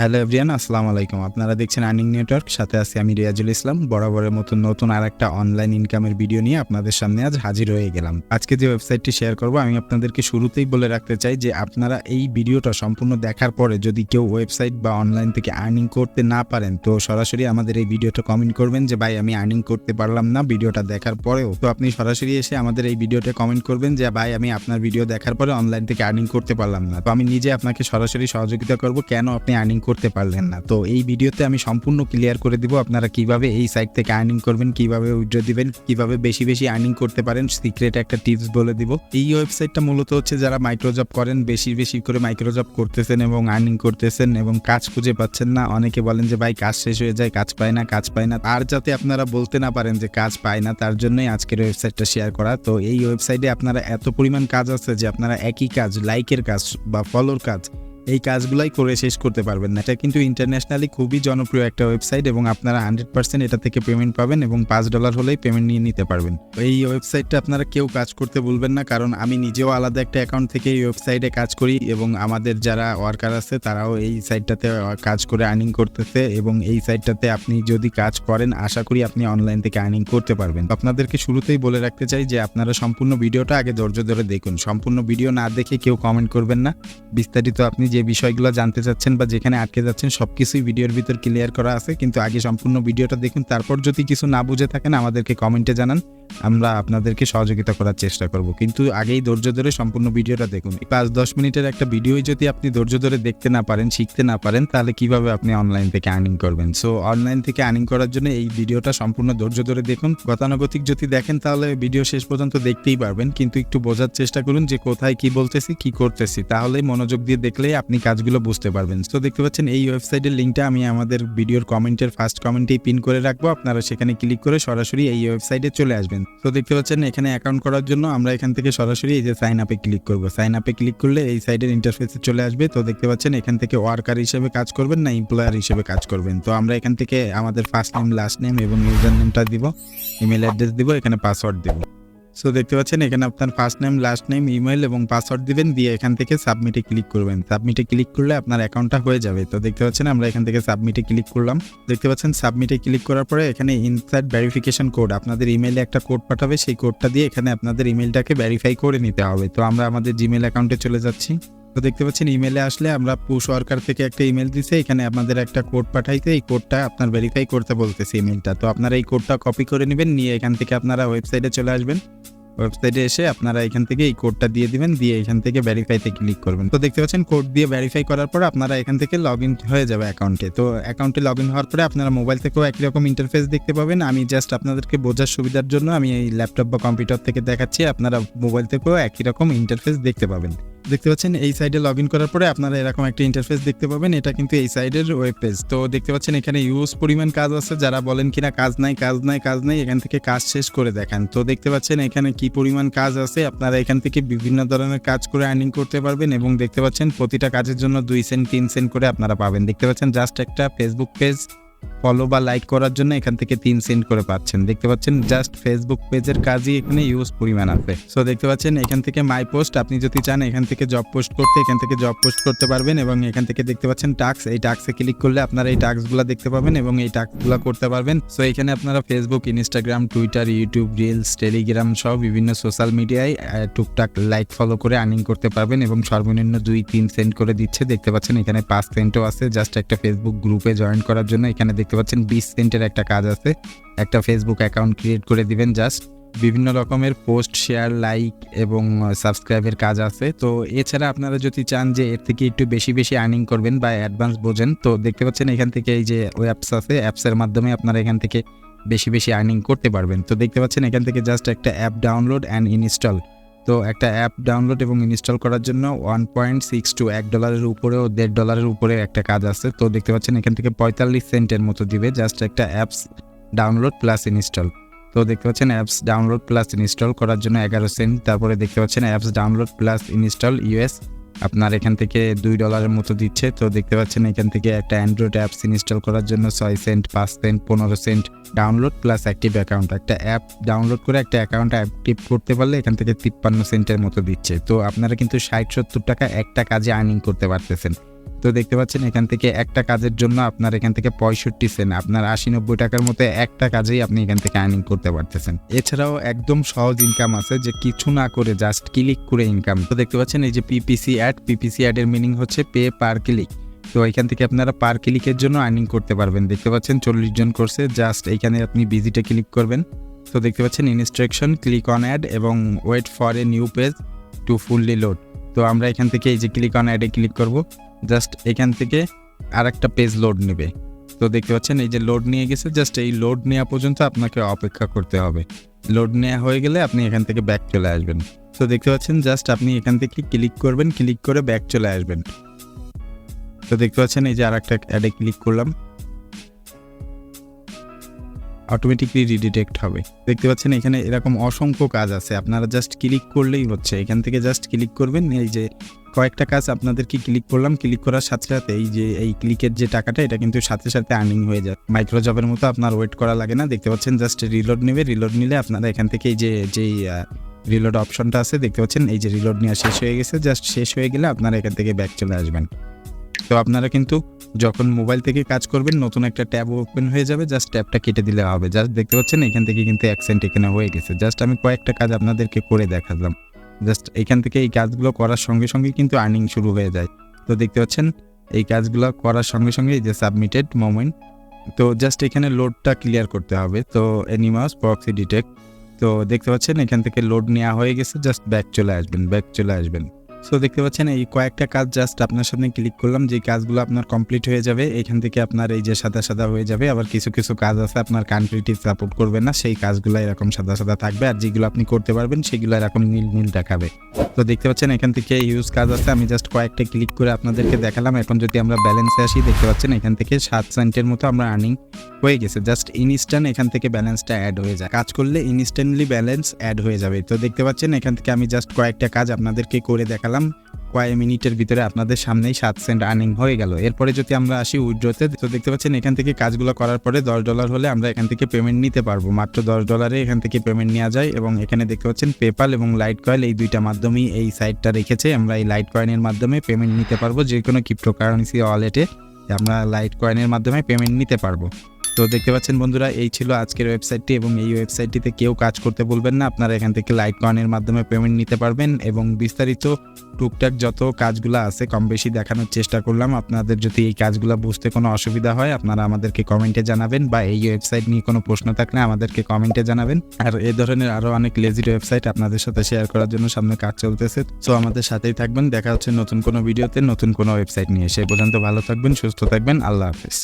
Hello everyone, আসসালামু আলাইকুম। আপনারা দেখছেন আর্নিং নেটওয়ার্ক, সাথে আছি আমি রিয়াজুল ইসলাম। বরাবরের মতো নতুন আরেকটা অনলাইন ইনকামের ভিডিও নিয়ে আপনাদের সামনে আজ হাজির হয়ে গেলাম। আজকে যে ওয়েবসাইটটি শেয়ার করব, আমি আপনাদেরকে শুরুতেই বলে রাখতে চাই যে আপনারা এই ভিডিওটা সম্পূর্ণ দেখার পরে যদি কেউ ওয়েবসাইট বা অনলাইন থেকে আর্নিং করতে না পারেন, তো সরাসরি আমাদের এই ভিডিওটা কমেন্ট করবেন যে ভাই আমি আর্নিং করতে পারলাম না ভিডিওটা দেখার পরেও। তো আপনি সরাসরি এসে আমাদের এই ভিডিওটা কমেন্ট করবেন যে ভাই আমি আপনার ভিডিও দেখার পরে অনলাইন থেকে আর্নিং করতে পারলাম না। তো আমি নিজে আপনাকে সরাসরি সহযোগিতা করব কেন আপনি আর্নিং করতে পারলেন না। তো এই ভিডিওতে আমি সম্পূর্ণ ক্লিয়ার করে দিব আপনারা কিভাবে এই সাইট থেকে আর্নিং করবেন, কিভাবে উইথড্র দিবেন, কিভাবে বেশি বেশি আর্নিং করতে পারেন, সিক্রেট একটা টিপস বলে দিব। এই ওয়েবসাইটটা মূলত হচ্ছে যারা মাইক্রোজব করেন, বেশি বেশি করে মাইক্রোজব করতেছেন এবং আর্নিং করতেছেন এবং কাজ খুঁজে পাচ্ছেন না। অনেকে বলেন যে ভাই কাজ শেষ হয়ে যায়, কাজ পায় না। আর যাতে আপনারা বলতে না পারেন যে কাজ পায় না, তার জন্যই আজকের ওয়েবসাইটটা শেয়ার করা। তো এই ওয়েবসাইটে আপনারা এত পরিমাণ কাজ আছে যে আপনারা একই কাজ, লাইকের কাজ বা ফলোর কাজ, এই কাজগুলাই করে শেষ করতে পারবেন না। এটা কিন্তু ইন্টারন্যাশনালি খুবই জনপ্রিয় একটা ওয়েবসাইট এবং আপনারা 100% এটা থেকে পেমেন্ট পাবেন এবং $5 হলেই পেমেন্ট নিয়ে নিতে পারবেন। এই ওয়েবসাইটটা আপনারা কেউ কাজ করতে বলবেন না, কারণ আমি নিজেও আলাদা একটা অ্যাকাউন্ট থেকে এই ওয়েবসাইটে কাজ করি এবং আমাদের যারা ওয়ার্কার আছে তারাও এই সাইটটাতে কাজ করে আর্নিং করতেছে এবং এই সাইটটাতে আপনি যদি কাজ করেন আশা করি আপনি অনলাইন থেকে আর্নিং করতে পারবেন। আপনাদেরকে শুরুতেই বলে রাখতে চাই যে আপনারা সম্পূর্ণ ভিডিওটা আগে ধৈর্য ধরে দেখুন। সম্পূর্ণ ভিডিও না দেখে কেউ কমেন্ট করবেন না। বিস্তারিত আপনি যে বিষয়গুলো জানতে চাচ্ছেন বা যেখানে আটকে যাচ্ছেন সবকিছুই ভিডিওর ভিতর ক্লিয়ার করা আছে, কিন্তু আগে সম্পূর্ণ ভিডিওটা দেখুন। তারপর যদি কিছু না বুঝে থাকেন আমাদেরকে কমেন্টে জানান, আমরা আপনাদেরকে সহযোগিতা করার চেষ্টা করব। কিন্তু আগেই ধৈর্য ধরে সম্পূর্ণ ভিডিওটা দেখুন। 5-10 মিনিটের একটা ভিডিওই যদি আপনি ধৈর্য ধরে দেখতে না পারেন, শিখতে না পারেন, তাহলে কিভাবে আপনি অনলাইন থেকে আর্নিং করবেন? সো অনলাইন থেকে আর্নিং করার জন্য এই ভিডিওটা সম্পূর্ণ ধৈর্য ধরে দেখুন। গতানুগতিক যদি দেখেন তাহলে ভিডিও শেষ পর্যন্ত দেখতেই পারবেন, কিন্তু একটু বোঝার চেষ্টা করুন যে কোথায় কি বলতেছি, কি করতেছি, তাহলেই মনোযোগ দিয়ে দেখলেই আপনি কাজগুলো বুঝতে পারবেন। তো দেখতে পাচ্ছেন এই ওয়েবসাইটের লিঙ্কটা আমি আমাদের ভিডিওর কমেন্টের ফার্স্ট কমেন্টেই পিন করে রাখবো। আপনারা সেখানে ক্লিক করে সরাসরি এই ওয়েবসাইটে চলে আসবেন। তো দেখতে পাচ্ছেন এখানে অ্যাকাউন্ট করার জন্য আমরা এখান থেকে সরাসরি এই যে সাইন আপে ক্লিক করব। সাইন আপে ক্লিক করলে এই সাইটের ইন্টারফেসে চলে আসবে। তো দেখতে পাচ্ছেন এখান থেকে ওয়ার্কার হিসেবে কাজ করবেন না এমপ্লয়ার হিসেবে কাজ করবেন। তো আমরা এখান থেকে আমাদের ফার্স্ট নেম, লাস্ট নেম এবং ইউজার নেমটা দিব, ইমেল অ্যাড্রেস দিব, এখানে পাসওয়ার্ড দিব। সো দেখতে পাচ্ছেন এখানে আপনার first name, last name, email এবং পাসওয়ার্ড দিবেন, দিয়ে এখান থেকে সাবমিটে ক্লিক করবেন। সাবমিটে ক্লিক করলে আপনার অ্যাকাউন্টটা হয়ে যাবে। তো দেখতে পাচ্ছেন আমরা এখান থেকে সাবমিটে ক্লিক করলাম। দেখতে পাচ্ছেন সাবমিটে ক্লিক করার পরে এখানে ইনসার্ট ভেরিফিকেশন কোড, আপনাদের ইমেইলে একটা কোড পাঠাবে, সেই কোডটা দিয়ে এখানে আপনাদের ইমেলটাকে ভেরিফাই করে নিতে হবে। তো আমরা আমাদের জিমেল অ্যাকাউন্টে চলে যাচ্ছি। তো দেখতে পাচ্ছেন ইমেলে আসলে আমরা PushWorker থেকে একটা ইমেল দিছে, এখানে আপনাদের একটা কোড পাঠাইতে, এই কোডটা আপনার ভেরিফাই করতে বলতেছে ইমেলটা। তো আপনারা এই কোডটা কপি করে নেবেন, নিয়ে এখান থেকে আপনারা ওয়েবসাইটে চলে আসবেন। ওয়েবসাইটে এসে আপনারা এখান থেকে এই কোডটা দিয়ে দিবেন, দিয়ে এখান থেকে ভেরিফাইতে ক্লিক করবেন। তো দেখতে পাচ্ছেন কোড দিয়ে ভেরিফাই করার পর আপনারা এখান থেকে লগ ইন হয়ে যাবে অ্যাকাউন্টে। তো অ্যাকাউন্টে লগ ইন হওয়ার পরে আপনারা মোবাইল থেকেও একই রকম ইন্টারফেস দেখতে পাবেন। আমি জাস্ট আপনাদেরকে বোঝার সুবিধার জন্য আমি এই ল্যাপটপ বা কম্পিউটার থেকে দেখাচ্ছি, আপনারা মোবাইল থেকেও একই রকম ইন্টারফেস দেখতে পাবেন। দেখতে পাচ্ছেন এই সাইডে লগ ইন করার পরে আপনারা এরকম একটা ইন্টারফেস দেখতে পাবেন। এটা কিন্তু এই সাইডের ওয়েব পেজ। তো দেখতে পাচ্ছেন এখানে ইউজ পরিমাণ কাজ আছে। যারা বলেন কিনা কাজ নাই, এখান থেকে কাজ শেষ করে দেখান। তো দেখতে পাচ্ছেন এখানে কি পরিমাণ কাজ আছে। আপনারা এখান থেকে বিভিন্ন ধরনের কাজ করে আর্নিং করতে পারবেন এবং দেখতে পাচ্ছেন প্রতিটা কাজের জন্য 2 সেন্ট 3 সেন্ট করে আপনারা পাবেন। দেখতে পাচ্ছেন জাস্ট একটা ফেসবুক পেজ ফলো বা লাইক করার জন্য এখান থেকে 3 সেন্ট করে পাচ্ছেন। দেখতে পাচ্ছেন জাস্ট ফেসবুক পেজের কাজই এখানে ইউজ পরিমাণ আছে। সো দেখতে পাচ্ছেন এখান থেকে মাই পোস্ট, আপনি যদি চান এখান থেকে জব পোস্ট করতে, এখান থেকে জব পোস্ট করতে পারবেন এবং এখান থেকে দেখতে পাচ্ছেন টাস্ক, এই টাস্কে ক্লিক করলে আপনারা এই টাস্কগুলো দেখতে পাবেন এবং এই টাস্কগুলো করতে পারবেন। সো এখানে আপনারা Facebook, Instagram, Twitter, YouTube, reels, Telegram সহ বিভিন্ন সোশ্যাল মিডিয়ায় টুকটাক লাইক ফলো করে আর্নিং করতে পারবেন এবং সর্বনিম্ন 2-3 সেন্ট করে দিচ্ছে। দেখতে পাচ্ছেন এখানে 5 সেন্টও আছে জাস্ট একটা ফেসবুক গ্রুপে জয়েন করার জন্য। এখানে দেখতে পাচ্ছেন 20 সেন্টের একটা কাজ আছে, একটা ফেসবুক অ্যাকাউন্ট ক্রিয়েট করে দিবেন। জাস্ট বিভিন্ন রকমের পোস্ট, শেয়ার, লাইক এবং সাবস্ক্রাইবের কাজ আছে। তো এছাড়া আপনারা যদি চান যে এর থেকে একটু বেশি বেশি আর্নিং করবেন বা অ্যাডভান্স বোঝেন, তো দেখতে পাচ্ছেন এখান থেকে এই যে অ্যাপস আছে, অ্যাপসের মাধ্যমে আপনারা এখান থেকে বেশি বেশি আর্নিং করতে পারবেন। তো দেখতে পাচ্ছেন এখান থেকে জাস্ট একটা অ্যাপ ডাউনলোড অ্যান্ড ইনস্টল। তো একটা অ্যাপ ডাউনলোড এবং ইনস্টল করার জন্য $1.62 $1 উপরেও $1.50 উপরে একটা কাজ আছে। তো দেখতে পাচ্ছেন এখান থেকে 45 সেন্টের মতো দিবে জাস্ট একটা অ্যাপস ডাউনলোড প্লাস ইনস্টল। তো দেখতে পাচ্ছেন অ্যাপস ডাউনলোড প্লাস ইনস্টল করার জন্য 11 সেন্ট। তারপরে দেখতে পাচ্ছেন apps download plus install US, আপনার এখান থেকে $2 মতো দিচ্ছে। তো দেখতে পাচ্ছেন এখান থেকে একটা অ্যান্ড্রয়েড অ্যাপস ইনস্টল করার জন্য 6 cent, 5 cent, 15 cent download plus active account. একটা অ্যাপ ডাউনলোড করে একটা অ্যাকাউন্ট অ্যাক্টিভ করতে পারলে এখান থেকে 53 সেন্টের মতো দিচ্ছে। তো আপনারা কিন্তু 60-70 টাকা একটা কাজে আর্নিং করতে পারতেছেন। তো দেখতে পাচ্ছেন এখান থেকে একটা কাজের জন্য আপনার এখান থেকে 65 সেন্ট, আপনার 80-90 টাকার মতো একটা কাজেই আপনি এখান থেকে আর্নিং করতে পারতেছেন। এছাড়াও একদম সহজ ইনকাম আছে যে কিছু না করে জাস্ট ক্লিক করে ইনকাম। তো দেখতে পাচ্ছেন এই যে পিপিসি অ্যাডের মিনিং হচ্ছে পে পার ক্লিক। তো এখান থেকে আপনারা পার ক্লিকের জন্য আর্নিং করতে পারবেন। দেখতে পাচ্ছেন 40 জন করছে, জাস্ট এইখানে আপনি ভিজিটে ক্লিক করবেন। তো দেখতে পাচ্ছেন ইনস্ট্রাকশন, ক্লিক অন অ্যাড এবং wait for a new page to fully load. তো আমরা এখান থেকে এই যে ক্লিক অন অ্যাডে ক্লিক করব, জাস্ট এখান থেকে আরেকটা পেজ লোড নেবে। তো দেখতে পাচ্ছেন এই যে লোড নিয়ে গেছে, জাস্ট এই লোড নেওয়া পর্যন্ত আপনাকে অপেক্ষা করতে হবে। লোড নেওয়া হয়ে গেলে আপনি এখান থেকে ব্যাক চলে আসবেন। তো দেখতে পাচ্ছেন জাস্ট আপনি এখান থেকে ক্লিক করবেন, ক্লিক করে ব্যাক চলে আসবেন। তো দেখতে পাচ্ছেন এই যে আরেকটা অ্যাডে ক্লিক করলাম, অটোমেটিকলি রিডিটেক্ট হবে। দেখতে পাচ্ছেন এখানে এরকম অসংখ্য কাজ আছে, আপনারা জাস্ট ক্লিক করলেই হচ্ছে। এখান থেকে জাস্ট ক্লিক করবেন, এই যে কয়েকটা কাজ আপনাদেরকে ক্লিক করলাম, ক্লিক করার সাথে সাথে এই যে এই ক্লিকের যে টাকাটা এটা কিন্তু সাথে সাথে আর্নিং হয়ে যায়। মাইক্রোজবের মতো আপনার ওয়েট করা লাগে না। দেখতে পাচ্ছেন জাস্ট রিলোড নেবে, রিলোড নিলে আপনারা এখান থেকে এই যে যেই রিলোড অপশনটা আছে দেখতে পাচ্ছেন এই যে রিলোড নেওয়া শেষ হয়ে গেছে, জাস্ট শেষ হয়ে গেলে আপনারা এখান থেকে ব্যাক চলে আসবেন। তো আপনারা কিন্তু যখন মোবাইল থেকে কাজ করবেন নতুন একটা ট্যাব ওপেন হয়ে যাবে, জাস্ট ট্যাবটা কেটে দিলে হবে। জাস্ট দেখতে পাচ্ছেন এখান থেকে কিন্তু অ্যাকসেন্ট এখানে হয়ে গেছে। জাস্ট আমি কয়েকটা কাজ আপনাদেরকে করে দেখালাম, জাস্ট এখান থেকে এই কাজগুলো করার সঙ্গে সঙ্গে কিন্তু আর্নিং শুরু হয়ে যায়। তো দেখতে পাচ্ছেন এই কাজগুলো করার সঙ্গে সঙ্গে এই যে সাবমিটেড মোমেন্ট, তো জাস্ট এখানে লোডটা ক্লিয়ার করতে হবে। তো অ্যানিমাস প্রক্সি ডিটেক্ট, তো দেখতে পাচ্ছেন এখান থেকে লোড নেওয়া হয়ে গেছে, জাস্ট ব্যাক চলে আসবেন, ব্যাক চলে আসবেন। সো দেখতে পাচ্ছেন এই কয়েকটা কাজ জাস্ট আপনার সামনে ক্লিক করলাম, যে কাজগুলো আপনার কমপ্লিট হয়ে যাবে। এখান থেকে আপনার এই যে সাদা সাদা হয়ে যাবে। আবার কিছু কিছু কাজ আছে আপনার কান্ট্রিটি সাপোর্ট করবে না, সেই কাজগুলো এরকম সাদা সাদা থাকবে, আর যেগুলো আপনি করতে পারবেন সেগুলো এরকম নীল নীল দেখাবে। তো দেখতে পাচ্ছেন এখান থেকে ইউজ কাজ আছে, আমি জাস্ট কয়েকটা ক্লিক করে আপনাদেরকে দেখালাম। এখন যদি আমরা ব্যালেন্সে আসি, দেখতে পাচ্ছেন এখান থেকে 7 সেন্টের মতো আমরা আর্নিং হয়ে গেছে। জাস্ট ইনস্ট্যান্ট এখান থেকে ব্যালেন্সটা অ্যাড হয়ে যায়, কাজ করলে ইনস্ট্যান্টলি ব্যালেন্স অ্যাড হয়ে যাবে। তো দেখতে পাচ্ছেন এখান থেকে আমি জাস্ট কয়েকটা কাজ আপনাদেরকে করে দেখালাম, কয়েক মিনিটের ভিতরে আপনাদের সামনেই 7 সেন্ট আর্নিং হয়ে গেল। এরপরে যদি আমরা আসি উইথড্রতে, তো দেখতে পাচ্ছেন এখান থেকে কাজগুলো করার পরে $10 হলে আমরা এখান থেকে পেমেন্ট নিতে পারবো। মাত্র $10 এখান থেকে পেমেন্ট নেওয়া যায়। এবং এখানে দেখতে পাচ্ছেন পেপাল এবং লাইট কয়েন, এই দুইটা মাধ্যমেই এই সাইটটা রেখেছে। আমরা এই লাইট কয়েনের মাধ্যমে পেমেন্ট নিতে পারবো, যে কোনো ক্রিপ্টোকারেন্সি ওয়ালেটে আমরা লাইট কয়েনের মাধ্যমে পেমেন্ট নিতে পারবো। তো দেখতে পাচ্ছেন বন্ধুরা, এই ছিল আজকের ওয়েবসাইটটি, এবং এই ওয়েবসাইটটিতে কেউ কাজ করতে বলবেন না, আপনারা এখান থেকে লাইট কয়েনের মাধ্যমে পেমেন্ট নিতে পারবেন। এবং বিস্তারিত টুকটাক যত কাজগুলো আছে কম বেশি দেখানোর চেষ্টা করলাম। আপনাদের যদি এই কাজগুলো বুঝতে কোনো অসুবিধা হয় আপনারা আমাদেরকে কমেন্টে জানাবেন, বা এই ওয়েবসাইট নিয়ে কোনো প্রশ্ন থাকলে আমাদেরকে কমেন্টে জানাবেন। আর এই ধরনের আরও অনেক লেজিট ওয়েবসাইট আপনাদের সাথে শেয়ার করার জন্য সামনে কাজ চলতেছে। সো আমাদের সাথেই থাকবেন, দেখা হচ্ছে নতুন কোনো ভিডিওতে নতুন কোনো ওয়েবসাইট নিয়ে। সেই পর্যন্ত ভালো থাকবেন, সুস্থ থাকবেন, আল্লাহ হাফেজ।